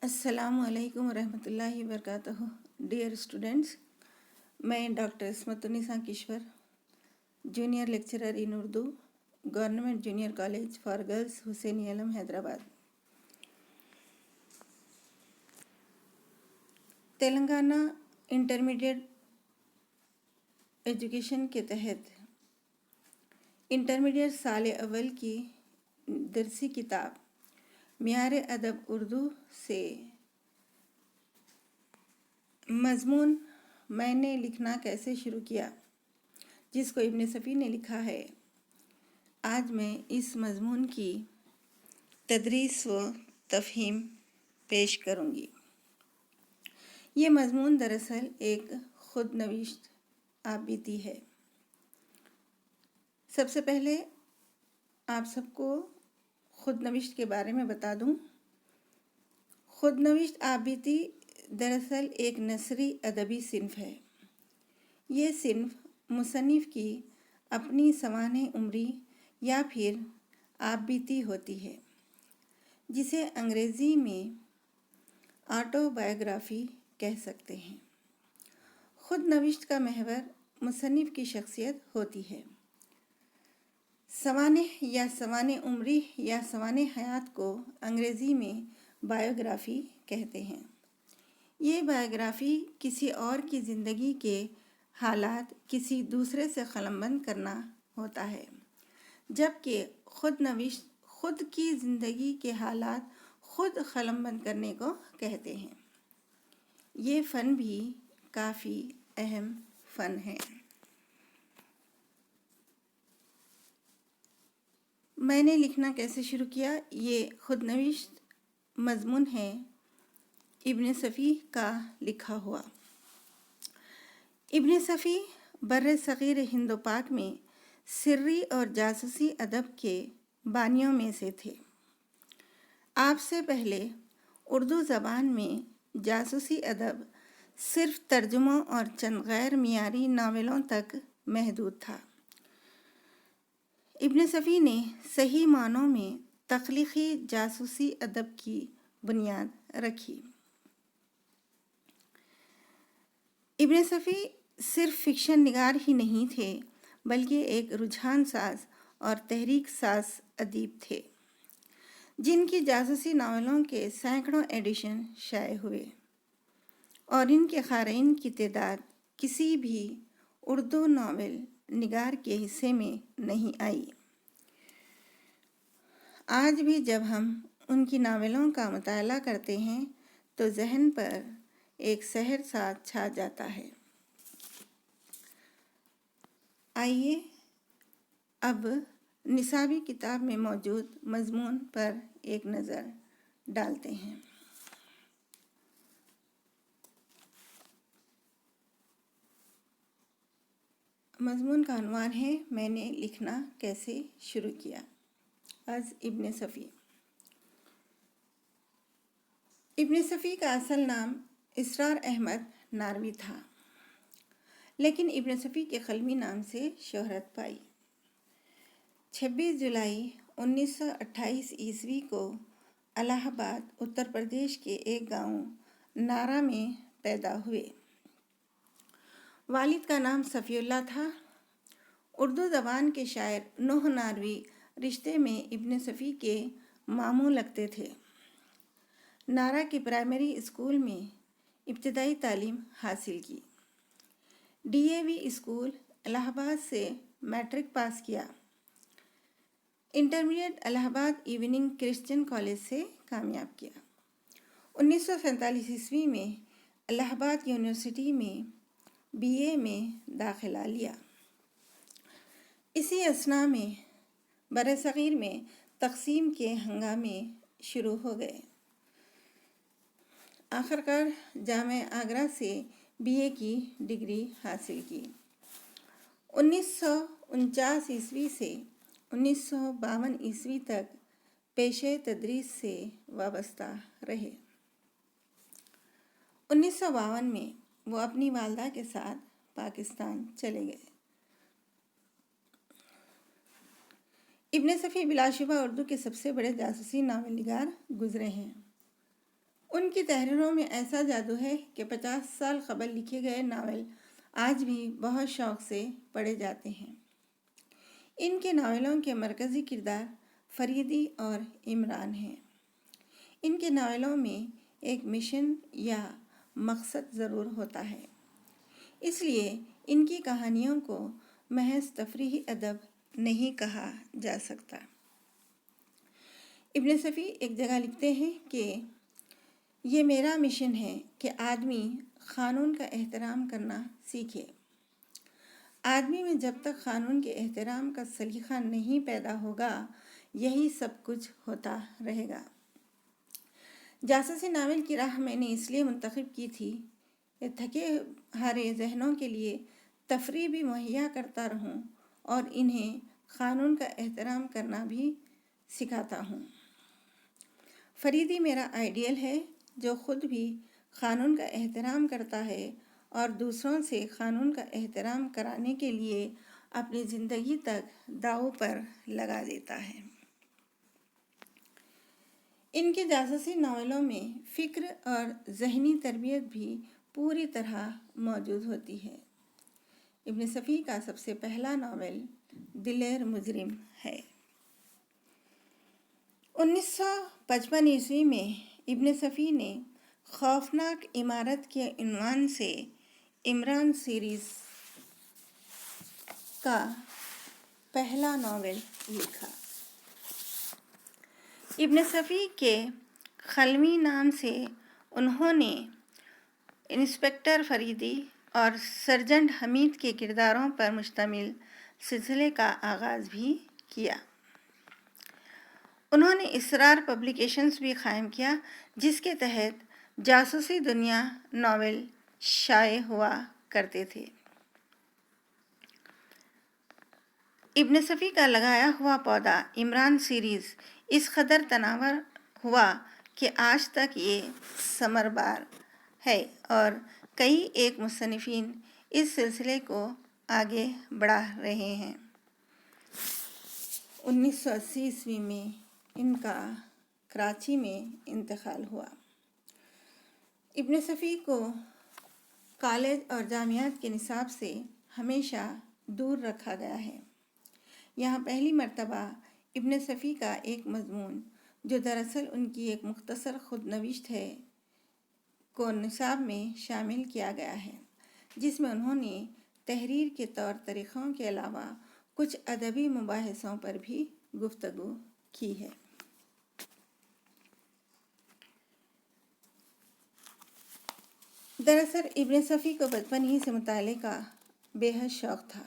السلام علیکم ورحمۃ اللہ وبرکاتہ. ڈیئر اسٹوڈنٹس، میں doctor Ismat Unnisa Kishwar, junior lecturer in Urdu, government junior college for girls, Hussaini Alam, Hyderabad. Telangana intermediate education کے تحت انٹرمیڈیٹ سال اول کی درسی کتاب معیار ادب اردو سے مضمون میں نے لکھنا کیسے شروع کیا، جس کو ابن صفی نے لکھا ہے. آج میں اس مضمون کی تدریس و تفہیم پیش کروں گی. یہ مضمون دراصل ایک خود نوشت آپ بیتی ہے. سب سے پہلے آپ سب کو خود نوشت کے بارے میں بتا دوں. خود نوشت آپ بیتی دراصل ایک نثری ادبی صنف ہے. یہ صنف مصنف کی اپنی سوانح عمری یا پھر آپ بیتی ہوتی ہے، جسے انگریزی میں آٹو بایوگرافی کہہ سکتے ہیں. خود نوشت کا محور مصنف کی شخصیت ہوتی ہے. سوانح یا سوانح عمری یا سوانح حیات کو انگریزی میں بایوگرافی کہتے ہیں. یہ بایوگرافی کسی اور کی زندگی کے حالات کسی دوسرے سے قلمبند کرنا ہوتا ہے، جبکہ خود نوشت خود کی زندگی کے حالات خود قلمبند کرنے کو کہتے ہیں. یہ فن بھی کافی اہم فن ہے. میں نے لکھنا کیسے شروع کیا. یہ خود نوشت مضمون ہے ابن صفی کا لکھا ہوا. ابن صفی بر صغیر ہند و پاک میں سری اور جاسوسی ادب کے بانیوں میں سے تھے. آپ سے پہلے اردو زبان میں جاسوسی ادب صرف ترجموں اور چند غیر معیاری ناولوں تک محدود تھا. ابن صفی نے صحیح معنوں میں تخلیقی جاسوسی ادب کی بنیاد رکھی. ابن صفی صرف فکشن نگار ہی نہیں تھے، بلکہ ایک رجحان ساز اور تحریک ساز ادیب تھے، جن کی جاسوسی ناولوں کے سینکڑوں ایڈیشن شائع ہوئے اور ان کے قارئین کی تعداد کسی بھی اردو ناول نگار کے حصے میں نہیں آئی. آج بھی جب ہم ان کی ناولوں کا مطالعہ کرتے ہیں تو ذہن پر ایک سحر سا چھا جاتا ہے. آئیے اب نصابی کتاب میں موجود مضمون پر ایک نظر ڈالتے ہیں. مضمون کا عنوان ہے میں نے لکھنا کیسے شروع کیا. از ابن صفی. ابن صفی کا اصل نام اسرار احمد ناروی تھا، لیکن ابن صفی کے قلمی نام سے شہرت پائی. 26 جولائی 1928 عیسوی کو الہ آباد اتر پردیش کے ایک گاؤں نارا میں پیدا ہوئے. والد کا نام صفی اللہ تھا. اردو زبان کے شاعر نوح ناروی رشتے میں ابن صفی کے ماموں لگتے تھے. نارا کے پرائمری اسکول میں ابتدائی تعلیم حاصل کی. ڈی اے وی اسکول الہ آباد سے میٹرک پاس کیا. انٹرمیڈیٹ الہ آباد ایوننگ کرسچن کالج سے کامیاب کیا. 1947 عیسوی میں الہ آباد یونیورسٹی میں بی اے میں داخلہ لیا. اسی اثناء میں برصغیر میں تقسیم کے ہنگامے شروع ہو گئے. آخرکار جامعہ آگرہ سے بی اے کی ڈگری حاصل کی. 1949 عیسوی سے 1952 عیسوی تک پیشہ تدریس سے وابستہ رہے. 1952 میں وہ اپنی والدہ کے ساتھ پاکستان چلے گئے. ابن صفی بلا شبہ اردو کے سب سے بڑے جاسوسی ناول نگار گزرے ہیں. ان کی تحریروں میں ایسا جادو ہے کہ 50 سال قبل لکھے گئے ناول آج بھی بہت شوق سے پڑھے جاتے ہیں۔ ان کے ناولوں کے مرکزی کردار فریدی اور عمران ہیں۔ ان کے ناولوں میں ایک مشن یا مقصد ضرور ہوتا ہے، اس لیے ان کی کہانیوں کو محض تفریحی ادب نہیں کہا جا سکتا۔ ابن صفی ایک جگہ لکھتے ہیں کہ یہ میرا مشن ہے کہ آدمی قانون کا احترام کرنا سیکھے۔ آدمی میں جب تک قانون کے احترام کا سلیقہ نہیں پیدا ہوگا، یہی سب کچھ ہوتا رہے گا۔ جاسوسی ناول کی راہ میں نے اس لیے منتخب کی تھی کہ تھکے ہارے ذہنوں کے لیے تفریح بھی مہیا کرتا رہوں اور انہیں قانون کا احترام کرنا بھی سکھاتا ہوں۔ فریدی میرا آئیڈیل ہے، جو خود بھی قانون کا احترام کرتا ہے اور دوسروں سے قانون کا احترام کرانے کے لیے اپنی زندگی تک داؤ پر لگا دیتا ہے۔ ان کے جاسوسی ناولوں میں فکر اور ذہنی تربیت بھی پوری طرح موجود ہوتی ہے۔ ابن صفی کا سب سے پہلا ناول دلیر مجرم ہے۔ 1955 عیسوی میں ابن صفی نے خوفناک عمارت کے عنوان سے عمران سیریز کا پہلا ناول لکھا۔ ابن صفی کے قلمی نام سے انہوں نے انسپکٹر فریدی اور سرجنٹ حمید کے کرداروں پر مشتمل سلسلے کا آغاز بھی کیا۔ انہوں نے اسرار پبلیکیشنز بھی قائم کیا، جس کے تحت جاسوسی دنیا ناول شائع ہوا کرتے تھے۔ ابن صفی کا لگایا ہوا پودا عمران سیریز اس قدر تناور ہوا کہ آج تک یہ ثمر بار ہے اور کئی ایک مصنفین اس سلسلے کو آگے بڑھا رہے ہیں۔ 1980 عیسوی میں ان کا کراچی میں انتقال ہوا۔ ابن صفی کو کالج اور جامعات کے نصاب سے ہمیشہ دور رکھا گیا ہے۔ یہاں پہلی مرتبہ ابن صفی کا ایک مضمون، جو دراصل ان کی ایک مختصر خود نوشت ہے، کو نصاب میں شامل کیا گیا ہے، جس میں انہوں نے تحریر کے طور طریقوں کے علاوہ کچھ ادبی مباحثوں پر بھی گفتگو کی ہے۔ دراصل ابن صفی کو بچپن ہی سے مطالعے کا بے حد شوق تھا۔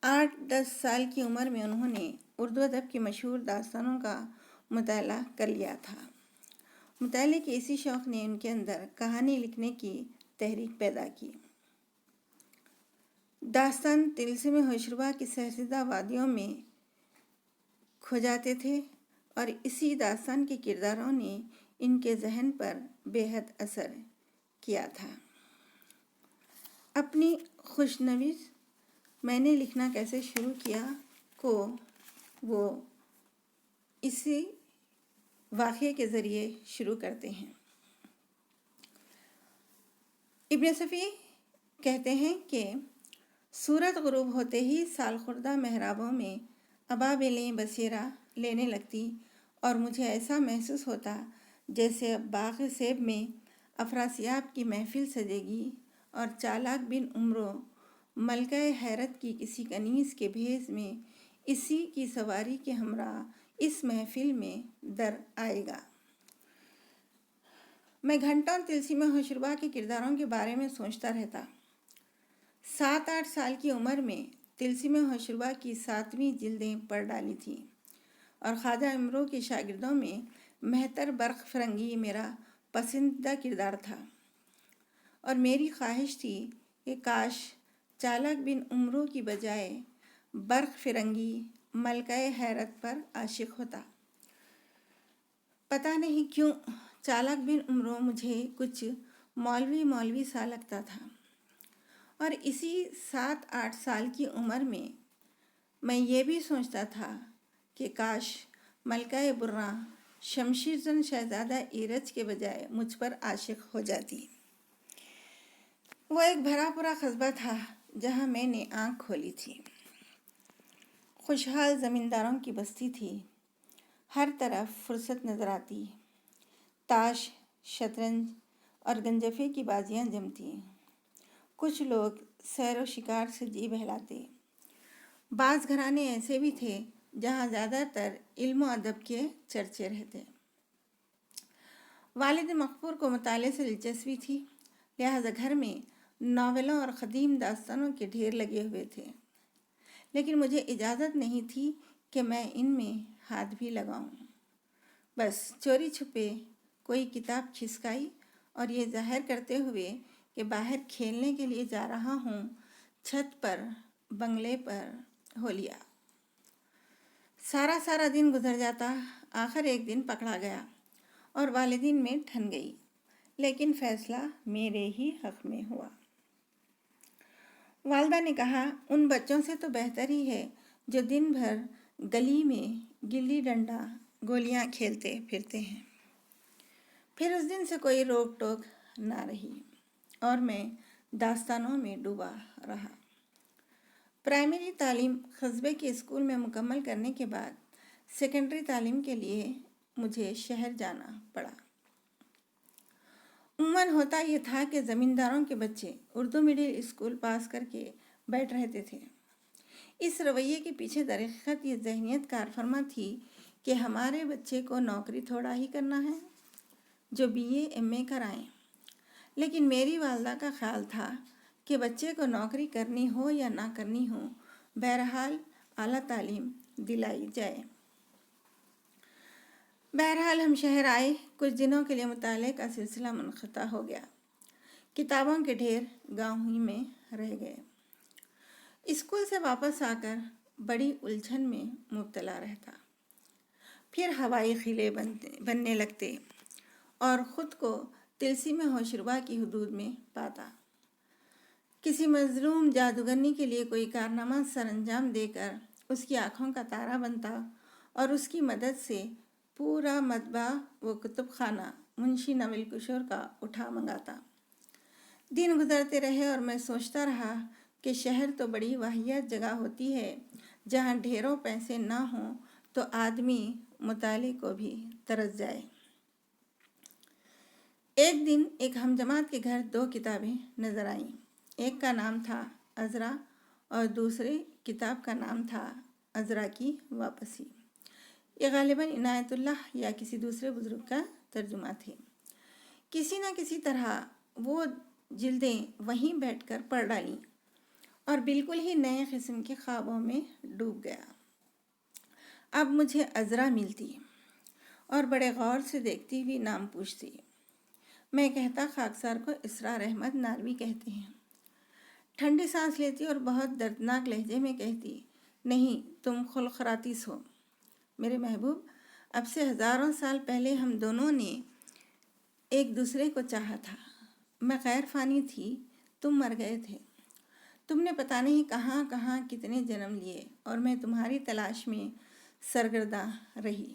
8-10 سال کی عمر میں انہوں نے اردو ادب کی مشہور داستانوں کا مطالعہ کر لیا تھا۔ مطالعے کے اسی شوق نے ان کے اندر کہانی لکھنے کی تحریک پیدا کی۔ داستان طلسم ہوشربا کی سرسبزہ وادیوں میں کھو جاتے تھے اور اسی داستان کے کرداروں نے ان کے ذہن پر بے حد اثر کیا تھا۔ اپنی خوش نویس میں نے لکھنا کیسے شروع کیا کو وہ اسی واقعے کے ذریعے شروع کرتے ہیں۔ ابن صفی کہتے ہیں کہ سورج غروب ہوتے ہی سال خوردہ محرابوں میں ابابیلیں بسیرا لینے لگتی اور مجھے ایسا محسوس ہوتا جیسے اب باغ سیب میں افراسیاب کی محفل سجے گی اور چالاک بن عمرو ملکہ حیرت کی کسی کنیز کے بھیس میں اسی کی سواری کے ہمراہ اس محفل میں در آئے گا۔ میں گھنٹوں طلسم ہوشربا کے کرداروں کے بارے میں سوچتا رہتا۔ 7-8 سال کی عمر میں طلسم ہوشربا کی 7ویں جلدیں پڑھ ڈالی تھیں اور خواجہ امرو کے شاگردوں میں مہتر برق فرنگی میرا پسندیدہ کردار تھا، اور میری خواہش تھی کہ کاش چالاک بن عمرو کی بجائے برق فرنگی ملکہ حیرت پر عاشق ہوتا۔ پتہ نہیں کیوں چالاک بن عمرو مجھے کچھ مولوی سا لگتا تھا، اور اسی 7-8 سال کی عمر میں یہ بھی سوچتا تھا کہ کاش ملکہ برہ شمشیر زن شہزادہ ایرج کے بجائے مجھ پر عاشق ہو جاتی۔ وہ ایک بھرا پورا قصبہ تھا جہاں میں نے آنکھ کھولی تھی۔ خوشحال زمینداروں کی بستی تھی، ہر طرف فرصت نظر آتی، تاش، شطرنج اور گنجفے کی بازیاں جمتی، کچھ لوگ سیر و شکار سے جی بہلاتے۔ بعض گھرانے ایسے بھی تھے جہاں زیادہ تر علم و ادب کے چرچے رہتے۔ والد مقبور کو مطالعے سے دلچسپی تھی، لہذا گھر میں ناولوں اور قدیم داستانوں کے ڈھیر لگے ہوئے تھے، لیکن مجھے اجازت نہیں تھی کہ میں ان میں ہاتھ بھی لگاؤں۔ بس چوری چھپے کوئی کتاب کھسکائی اور یہ ظاہر کرتے ہوئے کہ باہر کھیلنے کے لیے جا رہا ہوں، چھت پر بنگلے پر ہو لیا۔ سارا دن گزر جاتا، آخر ایک دن پکڑا گیا اور والدین میں ٹھن گئی، لیکن فیصلہ میرے ہی حق میں ہوا۔ والدہ نے کہا، ان بچوں سے تو بہتر ہی ہے جو دن بھر گلی میں گلی ڈنڈا گولیاں کھیلتے پھرتے ہیں۔ پھر اس دن سے کوئی روک ٹوک نہ رہی اور میں داستانوں میں ڈوبا رہا۔ پرائمری تعلیم قصبے کے اسکول میں مکمل کرنے کے بعد سیکنڈری تعلیم کے لیے مجھے شہر جانا پڑا۔ عموماً ہوتا یہ تھا کہ زمینداروں کے بچے اردو میڈل اسکول پاس کر کے بیٹھ رہتے تھے۔ اس رویے کے پیچھے در حقیقت یہ ذہنیت کار فرما تھی کہ ہمارے بچے کو نوکری تھوڑا ہی کرنا ہے جو BA MA کرائیں، لیکن میری والدہ کا خیال تھا کہ بچے کو نوکری کرنی ہو یا نہ کرنی ہو، بہرحال اعلیٰ تعلیم دلائی جائے۔ بہرحال ہم شہر آئے، کچھ دنوں کے لیے مطالعے کا سلسلہ منقطع ہو گیا، کتابوں کے ڈھیر گاؤں ہی میں رہ گئے۔ اسکول سے واپس آ کر بڑی الجھن میں مبتلا رہتا، پھر ہوائی قلعے بننے لگتے اور خود کو طلسم ہوشربا کی حدود میں پاتا۔ کسی مظلوم جادوگرنی کے لیے کوئی کارنامہ سر انجام دے کر اس کی آنکھوں کا تارا بنتا اور اس کی مدد سے پورا مطبعہ و کتب خانہ منشی نویل کشور کا اٹھا منگاتا۔ دن گزرتے رہے اور میں سوچتا رہا کہ شہر تو بڑی واہیات جگہ ہوتی ہے جہاں ڈھیروں پیسے نہ ہوں تو آدمی مطالعے کو بھی ترس جائے۔ ایک دن ایک ہم جماعت کے گھر 2 کتابیں نظر آئیں، ایک کا نام تھا عذرا اور دوسرے کتاب کا نام تھا عذرا کی واپسی۔ یہ غالباً عنایت اللہ یا کسی دوسرے بزرگ کا ترجمہ تھے۔ کسی نہ کسی طرح وہ جلدیں وہیں بیٹھ کر پڑھ ڈالیں اور بالکل ہی نئے قسم کے خوابوں میں ڈوب گیا۔ اب مجھے عذرا ملتی اور بڑے غور سے دیکھتی ہوئی نام پوچھتی۔ میں کہتا خاکسار کو اسرار احمد نانوی کہتے ہیں۔ ٹھنڈی سانس لیتی اور بہت دردناک لہجے میں کہتی، نہیں، تم خلقراتیس ہو میرے محبوب، اب سے ہزاروں سال پہلے ہم دونوں نے ایک دوسرے کو چاہا تھا۔ میں غیر فانی تھی، تم مر گئے تھے، تم نے پتہ نہیں کہاں کہاں کتنے جنم لیے اور میں تمہاری تلاش میں سرگرداں رہی۔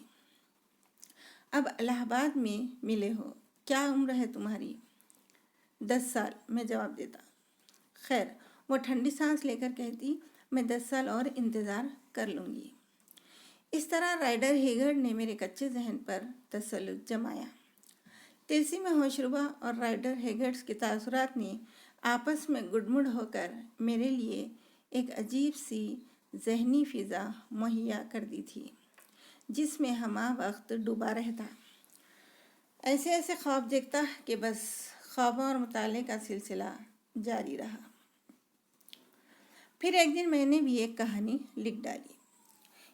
اب الہ آباد میں ملے ہو، کیا عمر ہے تمہاری؟ 10 سال، میں جواب دیتا۔ خیر، وہ ٹھنڈی سانس لے کر کہتی، میں 10 سال اور انتظار کر لوں گی۔ اس طرح رائڈر ہیگرڈ نے میرے کچے ذہن پر تسلط جمایا۔ طلسم ہوشربا اور رائڈر ہیگرڈ کے تاثرات نے آپس میں گڈمڈ ہو کر میرے لیے ایک عجیب سی ذہنی فضا مہیا کر دی تھی جس میں ہمہ وقت ڈوبا رہتا، ایسے خواب دیکھتا کہ بس خوابوں اور مطالعے کا سلسلہ جاری رہا۔ پھر ایک دن میں نے بھی ایک کہانی لکھ ڈالی۔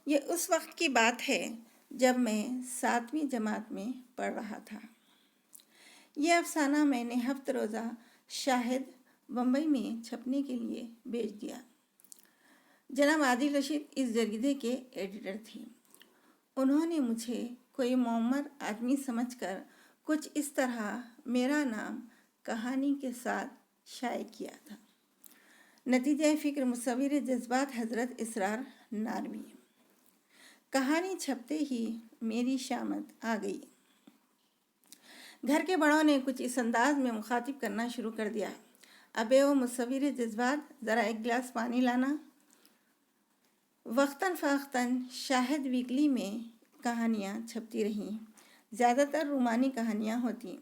یہ اس وقت کی بات ہے جب میں 7ویں جماعت میں پڑھ رہا تھا۔ یہ افسانہ میں نے ہفت روزہ شاہد بمبئی میں چھپنے کے لیے بھیج دیا۔ جناب عادل رشید اس جریدے کے ایڈیٹر تھے۔ انہوں نے مجھے کوئی معمر آدمی سمجھ کر کچھ اس طرح میرا نام کہانی کے ساتھ شائع کیا تھا۔ نتیجہ فکر مصور جذبات حضرت اسرار نانوی۔ کہانی چھپتے ہی میری شامت آ گئی۔ گھر کے بڑوں نے کچھ اس انداز میں مخاطب کرنا شروع کر دیا: ابے او مصور جذبات، ذرا ایک گلاس پانی لانا۔ وقتاً فوقتاً شاہد ویکلی میں کہانیاں چھپتی رہیں، زیادہ تر رومانی کہانیاں ہوتیں۔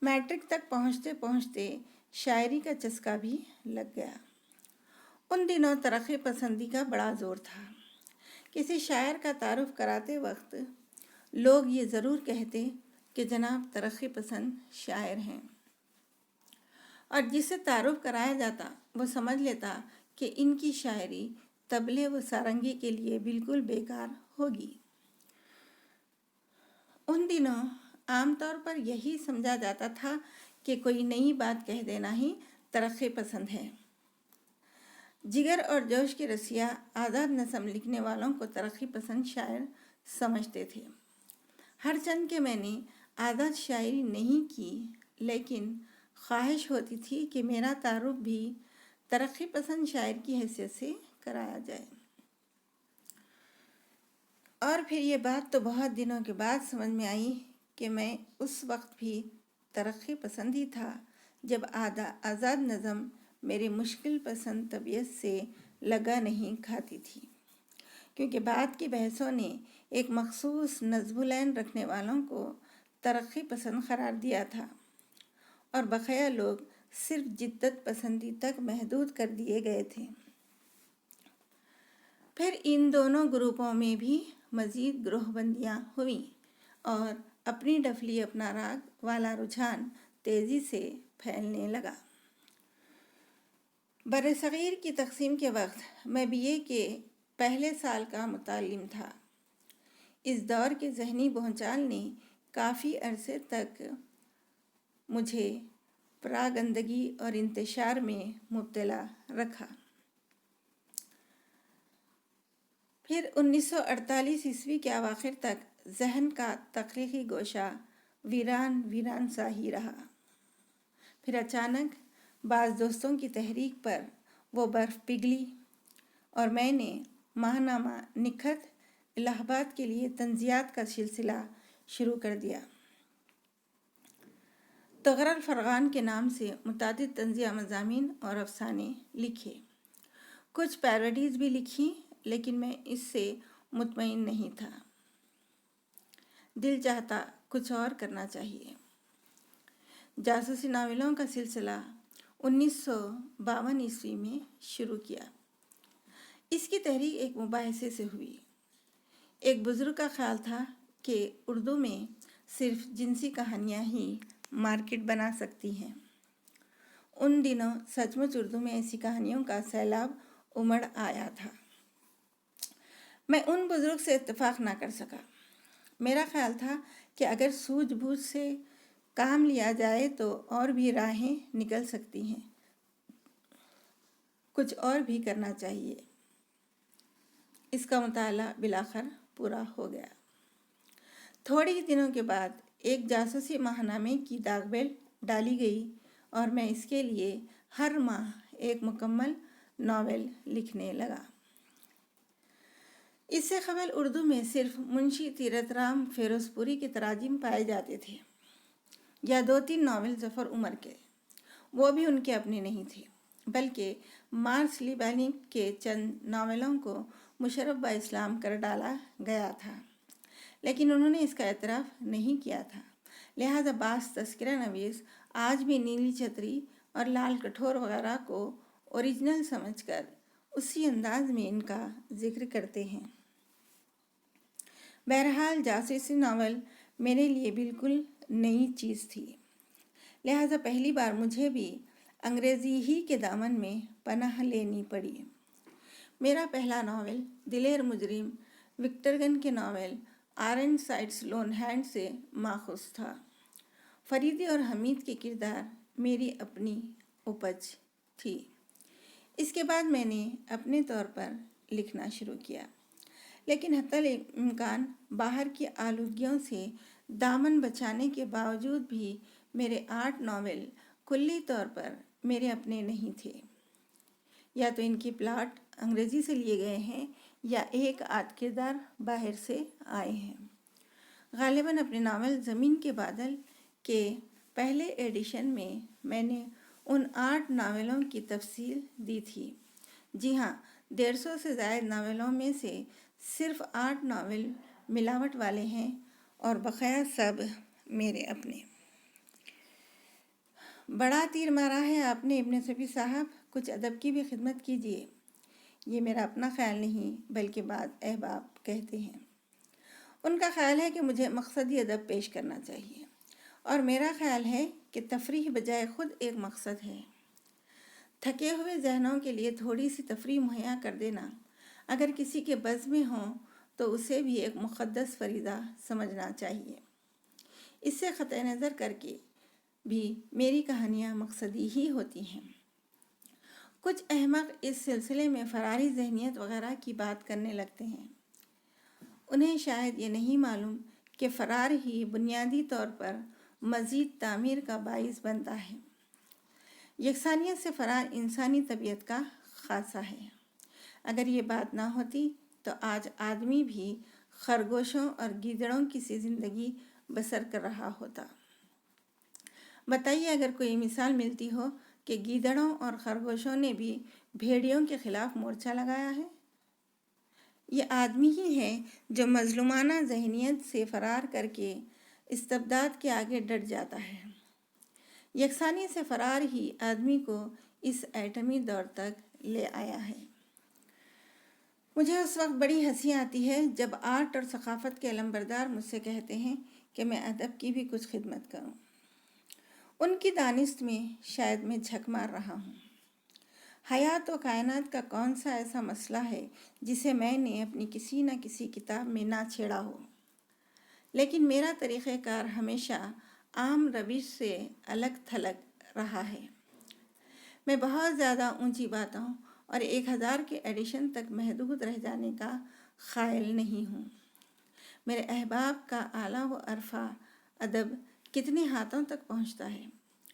میٹرک تک پہنچتے پہنچتے شاعری کا چسکا بھی لگ گیا۔ ان دنوں ترقی پسندی کا بڑا زور تھا۔ کسی شاعر کا تعارف کراتے وقت لوگ یہ ضرور کہتے کہ جناب ترقی پسند شاعر ہیں، اور جسے تعارف کرایا جاتا وہ سمجھ لیتا کہ ان کی شاعری طبلے و سارنگی کے لیے بالکل بیکار ہوگی۔ ان دنوں عام طور پر یہی سمجھا جاتا تھا کہ کوئی نئی بات کہہ دینا ہی ترقی پسند ہے۔ جگر اور جوش کے رسیہ آزاد نظم لکھنے والوں کو ترقی پسند شاعر سمجھتے تھے۔ ہر چند کہ میں نے آزاد شاعری نہیں کی، لیکن خواہش ہوتی تھی کہ میرا تعارف بھی ترقی پسند شاعر کی حیثیت سے کرایا جائے۔ اور پھر یہ بات تو بہت دنوں کے بعد سمجھ میں آئی کہ میں اس وقت بھی ترقی پسند ہی تھا جب آزاد نظم میری مشکل پسند طبیعت سے لگا نہیں کھاتی تھی، کیونکہ بعد کی بحثوں نے ایک مخصوص نظم العین رکھنے والوں کو ترقی پسند قرار دیا تھا، اور بقیہ لوگ صرف جدت پسندی تک محدود کر دیے گئے تھے۔ پھر ان دونوں گروپوں میں بھی مزید گروہ بندیاں ہوئیں، اور اپنی ڈفلی اپنا راگ والا رجحان تیزی سے پھیلنے لگا۔ برصغیر کی تقسیم کے وقت میں BA کے پہلے سال کا متعلم تھا۔ اس دور کے ذہنی بھونچال نے کافی عرصے تک مجھے پراگندگی اور انتشار میں مبتلا رکھا۔ پھر 1948 عیسوی کے اواخر تک ذہن کا تخلیقی گوشہ ویران سا ہی رہا۔ پھر اچانک بعض دوستوں کی تحریک پر وہ برف پگھلی، اور میں نے ماہنامہ نکھت الہ آباد کے لیے تنزیات کا سلسلہ شروع کر دیا۔ تغر الفرقان کے نام سے متعدد طنزیہ مضامین اور افسانے لکھے، کچھ پیروڈیز بھی لکھی، لیکن میں اس سے مطمئن نہیں تھا۔ دل چاہتا کچھ اور کرنا چاہیے۔ جاسوسی ناولوں کا سلسلہ 1952 عیسوی میں شروع کیا۔ اس کی تحریک ایک مباحثے سے ہوئی۔ ایک بزرگ کا خیال تھا کہ اردو میں صرف جنسی کہانیاں ہی مارکیٹ بنا سکتی ہیں۔ ان دنوں سچ مچ اردو میں ایسی کہانیوں کا سیلاب امڑ آیا تھا۔ میں ان بزرگ سے اتفاق نہ کر سکا۔ میرا خیال تھا کہ اگر سوجھ بوجھ سے کام لیا جائے تو اور بھی راہیں نکل سکتی ہیں، کچھ اور بھی کرنا چاہیے۔ اس کا مطالعہ بالآخر پورا ہو گیا۔ تھوڑے ہی دنوں کے بعد ایک جاسوسی ماہنامے کی داغ بیل ڈالی گئی، اور میں اس کے لیے ہر ماہ ایک مکمل ناول لکھنے لگا۔ اس سے قبل اردو میں صرف منشی تیرتھ رام فیروز پوری کے تراجم پائے جاتے تھے، یا 2-3 ناول ظفر عمر کے، وہ بھی ان کے اپنے نہیں تھے، بلکہ مارکس لیبینک کے چند ناولوں کو مشرف با اسلام کر ڈالا گیا تھا، لیکن انہوں نے اس کا اعتراف نہیں کیا تھا۔ لہذا بعض تذکرہ نویس آج بھی نیلی چھتری اور لال کٹور وغیرہ کو اوریجنل سمجھ کر اسی انداز میں ان کا ذکر کرتے ہیں۔ بہرحال جاسوسی ناول میرے لیے بالکل نئی چیز تھی، لہذا پہلی بار مجھے بھی انگریزی ہی کے دامن میں پناہ لینی پڑی۔ میرا پہلا ناول دلیر مجرم وکٹر گن کے novel orange sides loan hand سے ماخوذ تھا۔ فریدی اور حمید کے کردار میری اپنی اپج تھی۔ اس کے بعد میں نے اپنے طور پر لکھنا شروع کیا، لیکن حتی الامکان باہر کی آلودگیوں سے دامن بچانے کے باوجود بھی میرے 8 ناول کلی طور پر میرے اپنے نہیں تھے۔ یا تو ان کی پلاٹ انگریزی سے لیے گئے ہیں، یا ایک آدھ کردار باہر سے آئے ہیں۔ غالباً اپنے ناول زمین کے بادل کے پہلے ایڈیشن میں میں نے ان 8 ناولوں کی تفصیل دی تھی۔ جی ہاں، 150 سے زائد ناولوں میں سے صرف 8 ناول ملاوٹ والے ہیں اور بقیہ سب میرے اپنے۔ بڑا تیر مارا ہے آپ نے ابن صفی صاحب، کچھ ادب کی بھی خدمت کیجیے۔ یہ میرا اپنا خیال نہیں بلکہ بعض احباب کہتے ہیں۔ ان کا خیال ہے کہ مجھے مقصدی ادب پیش کرنا چاہیے، اور میرا خیال ہے کہ تفریح بجائے خود ایک مقصد ہے۔ تھکے ہوئے ذہنوں کے لیے تھوڑی سی تفریح مہیا کر دینا اگر کسی کے بس میں ہو تو اسے بھی ایک مقدس فریضہ سمجھنا چاہیے۔ اس سے قطع نظر کر کے بھی میری کہانیاں مقصدی ہی ہوتی ہیں۔ کچھ احمق اس سلسلے میں فراری ذہنیت وغیرہ کی بات کرنے لگتے ہیں۔ انہیں شاید یہ نہیں معلوم کہ فرار ہی بنیادی طور پر مزید تعمیر کا باعث بنتا ہے۔ یکسانیت سے فرار انسانی طبیعت کا خاصہ ہے۔ اگر یہ بات نہ ہوتی تو آج آدمی بھی خرگوشوں اور گیدڑوں کی سی زندگی بسر کر رہا ہوتا۔ بتائیے اگر کوئی مثال ملتی ہو کہ گیدڑوں اور خرگوشوں نے بھی بھیڑیوں کے خلاف مورچہ لگایا ہے۔ یہ آدمی ہی ہے جو مظلومانہ ذہنیت سے فرار کر کے استبداد کے آگے ڈٹ جاتا ہے۔ یکسانی سے فرار ہی آدمی کو اس ایٹمی دور تک لے آیا ہے۔ مجھے اس وقت بڑی ہنسی آتی ہے جب آرٹ اور ثقافت کے علمبردار مجھ سے کہتے ہیں کہ میں ادب کی بھی کچھ خدمت کروں۔ ان کی دانست میں شاید میں جھک مار رہا ہوں۔ حیات و کائنات کا کون سا ایسا مسئلہ ہے جسے میں نے اپنی کسی نہ کسی کتاب میں نہ چھیڑا ہو؟ لیکن میرا طریقہ کار ہمیشہ عام روش سے الگ تھلگ رہا ہے۔ میں بہت زیادہ اونچی باتوں اور 1000 کے ایڈیشن تک محدود رہ جانے کا قائل نہیں ہوں۔ میرے احباب کا اعلیٰ و عرفہ ادب کتنے ہاتھوں تک پہنچتا ہے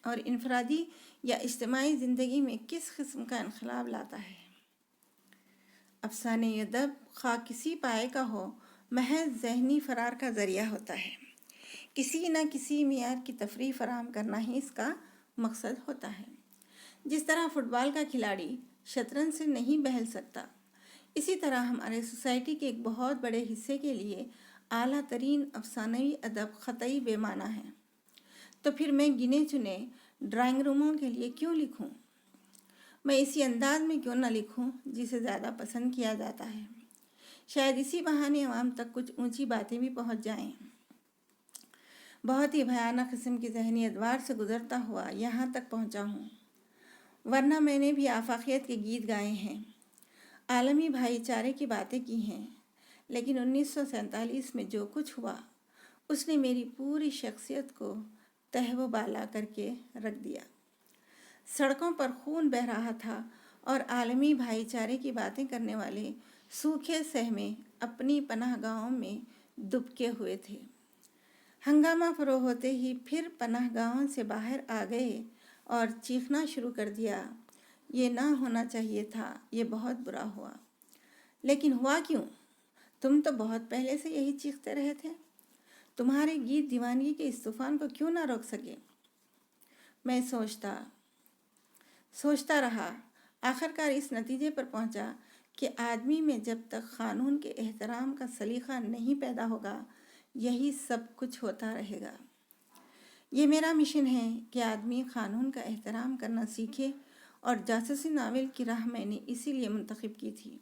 اور انفرادی یا اجتماعی زندگی میں کس قسم کا انقلاب لاتا ہے۔ افسانہ ادب خواہ کسی پائے کا ہو، محض ذہنی فرار کا ذریعہ ہوتا ہے۔ کسی نہ کسی معیار کی تفریح فراہم کرنا ہی اس کا مقصد ہوتا ہے۔ جس طرح فٹ بال کا کھلاڑی شطرنج سے نہیں بہل سکتا، اسی طرح ہمارے سوسائٹی کے ایک بہت بڑے حصے کے لیے اعلیٰ ترین افسانوی ادب قطعی بے معنی ہے۔ تو پھر میں گنے چنے ڈرائنگ روموں کے لیے کیوں لکھوں؟ میں اسی انداز میں کیوں نہ لکھوں جسے زیادہ پسند کیا جاتا ہے؟ شاید اسی بہانے عوام تک کچھ اونچی باتیں بھی پہنچ جائیں۔ بہت ہی بھیانک قسم کی ذہنی ادوار سے گزرتا ہوا یہاں تک پہنچا ہوں، ورنہ میں نے بھی آفاقیت کے گیت گائے ہیں، عالمی بھائی چارے کی باتیں کی ہیں، لیکن 1947 میں جو کچھ ہوا اس نے میری پوری شخصیت کو تہ و بالا کر کے رکھ دیا۔ سڑکوں پر خون بہہ رہا تھا اور عالمی بھائی چارے کی باتیں کرنے والے سوکھے سہمے اپنی پناہ گاہوں میں دبکے ہوئے تھے۔ ہنگامہ فروغ ہوتے ہی پھر پناہ گاہوں سے باہر آ گئے اور چیخنا شروع کر دیا، یہ نہ ہونا چاہیے تھا، یہ بہت برا ہوا۔ لیکن ہوا کیوں؟ تم تو بہت پہلے سے یہی چیختے رہے تھے۔ تمہارے گیت دیوانگی کے اس طوفان کو کیوں نہ روک سکے؟ میں سوچتا رہا، آخرکار اس نتیجے پر پہنچا کہ آدمی میں جب تک قانون کے احترام کا سلیقہ نہیں پیدا ہوگا، یہی سب کچھ ہوتا رہے گا۔ یہ میرا مشن ہے کہ آدمی قانون کا احترام کرنا سیکھے، اور جاسوسی ناول کی راہ میں نے اسی لیے منتخب کی تھی۔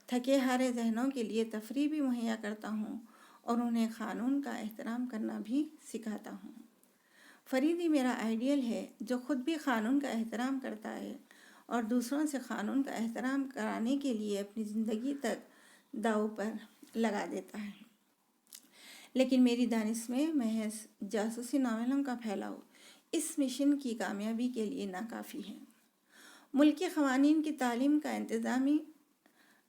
تھکے ہارے ذہنوں کے لیے تفریح بھی مہیا کرتا ہوں اور انہیں قانون کا احترام کرنا بھی سکھاتا ہوں۔ فریدی میرا آئیڈیل ہے جو خود بھی قانون کا احترام کرتا ہے اور دوسروں سے قانون کا احترام کرانے کے لیے اپنی زندگی تک داؤ پر لگا دیتا ہے۔ لیکن میری دانش میں محض جاسوسی ناولوں کا پھیلاؤ اس مشن کی کامیابی کے لیے ناکافی ہے۔ ملکی قوانین کی تعلیم کا انتظامی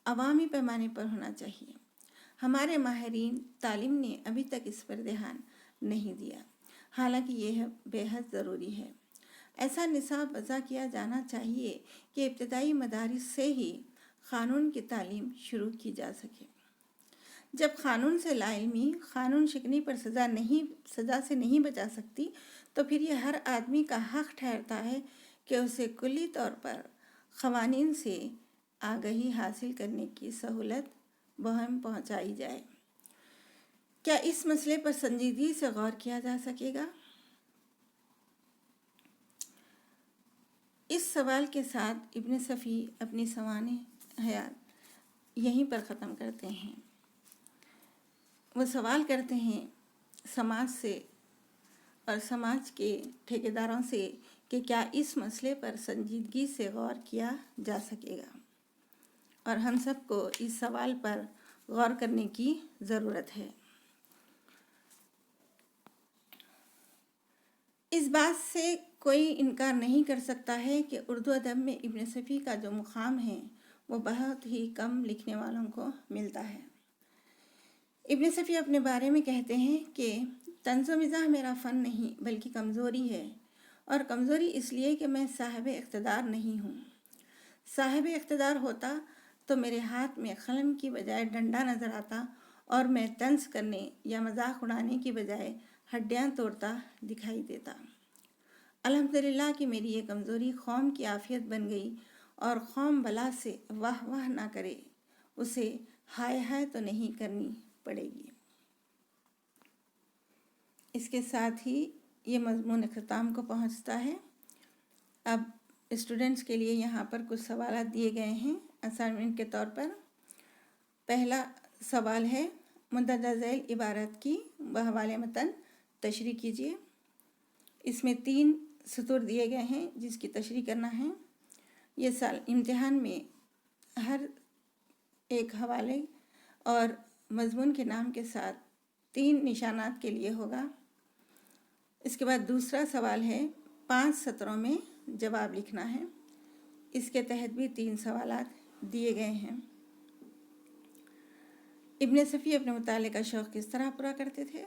عوامی پیمانے پر ہونا چاہیے۔ ہمارے ماہرین تعلیم نے ابھی تک اس پر دھیان نہیں دیا، حالانکہ یہ بے حد ضروری ہے۔ ایسا نصاب وضع کیا جانا چاہیے کہ ابتدائی مدارس سے ہی قانون کی تعلیم شروع کی جا سکے۔ جب قانون سے لا علمی قانون شکنی پر سزا سے نہیں بچا سکتی تو پھر یہ ہر آدمی کا حق ٹھہرتا ہے کہ اسے کلی طور پر قوانین سے آگہی حاصل کرنے کی سہولت بہم پہنچائی جائے۔ کیا اس مسئلے پر سنجیدگی سے غور کیا جا سکے گا؟ اس سوال کے ساتھ ابن صفی اپنی سوانح حیات یہیں پر ختم کرتے ہیں۔ وہ سوال کرتے ہیں سماج سے اور سماج کے ٹھیکیداروں سے کہ کیا اس مسئلے پر سنجیدگی سے غور کیا جا سکے گا، اور ہم سب کو اس سوال پر غور کرنے کی ضرورت ہے۔ اس بات سے کوئی انکار نہیں کر سکتا ہے کہ اردو ادب میں ابن صفی کا جو مقام ہے وہ بہت ہی کم لکھنے والوں کو ملتا ہے۔ ابن صفی اپنے بارے میں کہتے ہیں کہ طنز و مزاح میرا فن نہیں بلکہ کمزوری ہے، اور کمزوری اس لیے کہ میں صاحب اقتدار نہیں ہوں۔ صاحب اقتدار ہوتا تو میرے ہاتھ میں قلم کی بجائے ڈنڈا نظر آتا اور میں طنز کرنے یا مذاق اڑانے کی بجائے ہڈیاں توڑتا دکھائی دیتا۔ الحمدللہ کہ میری یہ کمزوری قوم کی عافیت بن گئی، اور قوم بلا سے واہ واہ نہ کرے اسے ہائے ہائے تو نہیں کرنی پڑے گی۔ اس کے ساتھ ہی یہ مضمون اختتام کو پہنچتا ہے۔ اب اسٹوڈنٹس کے لیے یہاں پر کچھ سوالات دیے گئے ہیں اسائنمنٹ کے طور پر۔ پہلا سوال ہے مندرجہ ذیل عبارت کی بحوالِ متن تشریح کیجیے۔ اس میں 3 سطور دیے گئے ہیں جس کی تشریح کرنا ہے۔ یہ سال امتحان میں ہر ایک حوالے اور مضمون کے نام کے ساتھ 3 نشانات کے لیے ہوگا۔ اس کے بعد دوسرا سوال ہے 5 سطروں میں جواب لکھنا ہے۔ اس کے تحت بھی 3 سوالات دیے گئے ہیں۔ ابن صفی اپنے مطالعے کا شوق کس طرح پورا کرتے تھے؟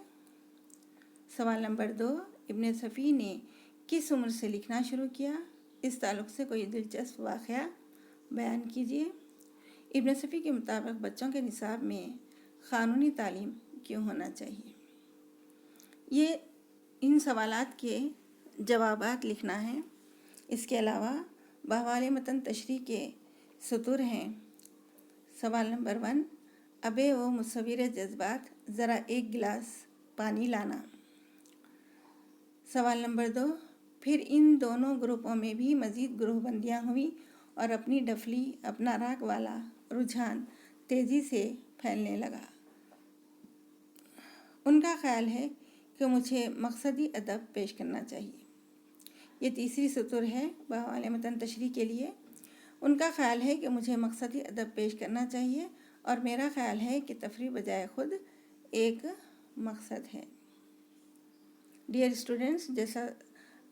سوال نمبر 2، ابن صفی نے کس عمر سے لکھنا شروع کیا؟ اس تعلق سے کوئی دلچسپ واقعہ بیان کیجیے۔ ابن صفی کے مطابق بچوں کے نصاب میں قانونی تعلیم کیوں ہونا چاہیے؟ یہ ان سوالات کے جوابات لکھنا ہے۔ اس کے علاوہ بحوالِ متن تشریح کے سطور ہیں۔ سوال نمبر 1، ابے و مصور جذبات ذرا ایک گلاس پانی لانا۔ سوال نمبر 2، پھر ان دونوں گروپوں میں بھی مزید گروہ بندیاں ہوئیں اور اپنی ڈفلی اپنا راگ والا رجحان تیزی سے پھیلنے لگا۔ ان کا خیال ہے کہ مجھے مقصدی ادب پیش کرنا چاہیے۔ یہ تیسری سطور ہے بحوالِ متن تشریح کے لیے۔ ان کا خیال ہے کہ مجھے مقصدی ادب پیش کرنا چاہیے اور میرا خیال ہے کہ تفریح بجائے خود ایک مقصد ہے۔ ڈیئر اسٹوڈنٹس، جیسا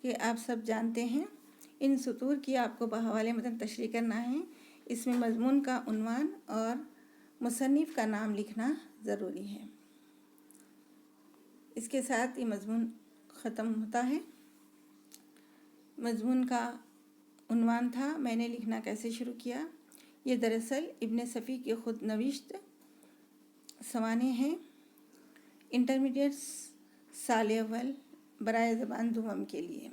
کہ آپ سب جانتے ہیں ان سطور کی آپ کو بحوالِ متن تشریح کرنا ہے۔ اس میں مضمون کا عنوان اور مصنف کا نام لکھنا ضروری ہے۔ اس کے ساتھ یہ مضمون ختم ہوتا ہے۔ مضمون کا عنوان تھا میں نے لکھنا کیسے شروع کیا۔ یہ دراصل ابن صفی کی خود نوشت سوانح ہیں، انٹرمیڈیٹ سال اول برائے زبان دوم کے لیے۔